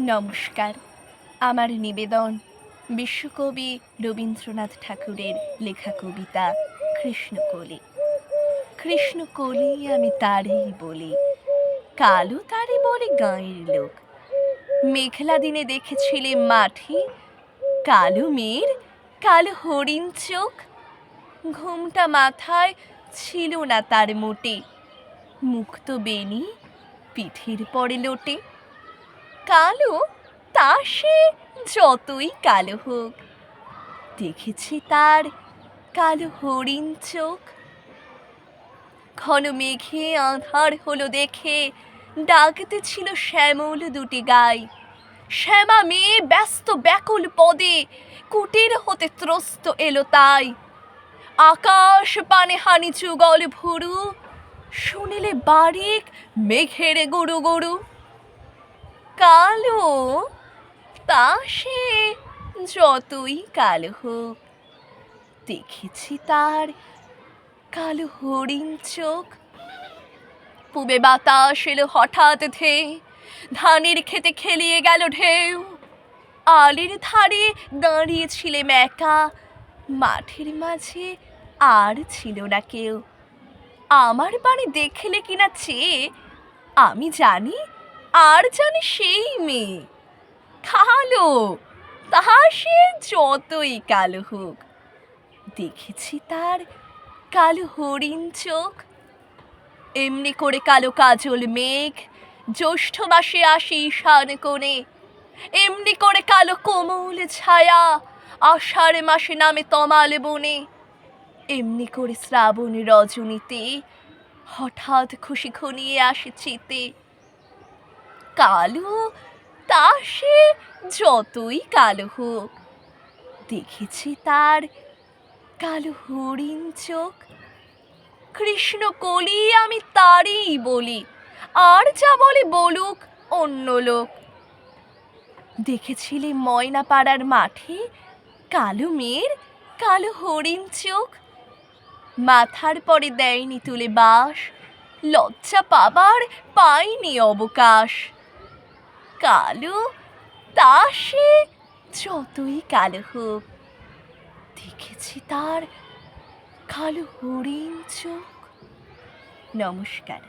নমস্কার। আমার নিবেদন বিশ্বকবি রবীন্দ্রনাথ ঠাকুরের লেখা কবিতা কৃষ্ণকলি। কৃষ্ণকলি আমি তারেই বলি, কালো তারে বলে গাঁয়ের লোক। মেঘলা দিনে দেখেছিলে মাঠে কালো মেয়ের কালো হরিণ চোখ। ঘুমটা মাথায় ছিল না তার মোটে, মুক্ত বেনি পিঠের পরে লোটে। কালো তা সে যতই কালো হোক, দেখেছি তার কালো হরিণ চোখ। ঘন মেঘে আঁধার হলো দেখে ডাকতে ছিল শ্যামল দুটি গাই। শ্যামা মেয়ে ব্যস্ত ব্যাকুল পদে কুটির হতে ত্রস্ত এলো তাই। আকাশ পানে হানি যুগল ভুরু, শুনিলে বারিক মেঘের গরু গরু। কালো তা সে যতই কালো হোক, দেখেছি তার কালো হরিণ চোখ। পুবে বাতাস এলো হঠাৎ ধেয়ে, ধানের খেতে খেলিয়ে গেল ঢেউ। আলির ধারে দাঁড়িয়েছিলেম একা, মাঠের মাঝে আর ছিল না কেউ। আমার বাড়ি দেখলে কিনা চেয়ে আমি জানি, আর জানি সেই মেয়ে। কালো তাহা সে যতই কালো হোক, দেখেছি তার কালো হরিণ চোখ। এমনি করে কালো কাজল মেঘ জ্যৈষ্ঠ মাসে আসে ঈশান কোণে। এমনি করে কালো কোমল ছায়া আষাঢ় মাসে নামে তমাল বনে। এমনি করে শ্রাবণ রজনীতে হঠাৎ খুশি ঘনিয়ে আসে চিতে। কালো তা সে যতই কালো হোক, দেখেছি তার কালো হরিণ চোখ। কৃষ্ণকলি আমি তারেই বলি, আর যা বলে বলুক অন্য লোক। দেখেছিলে ময়না পাড়ার মাঠে কালো মেয়ের কালো হরিণ চোখ। মাথার পরে দেয়নি তুলে বাস, লজ্জা পাবার পায়নি অবকাশ। কালো তা সে যতই কালো হোক, দেখেছি তার কালো হরিণ চোখ। নমস্কার।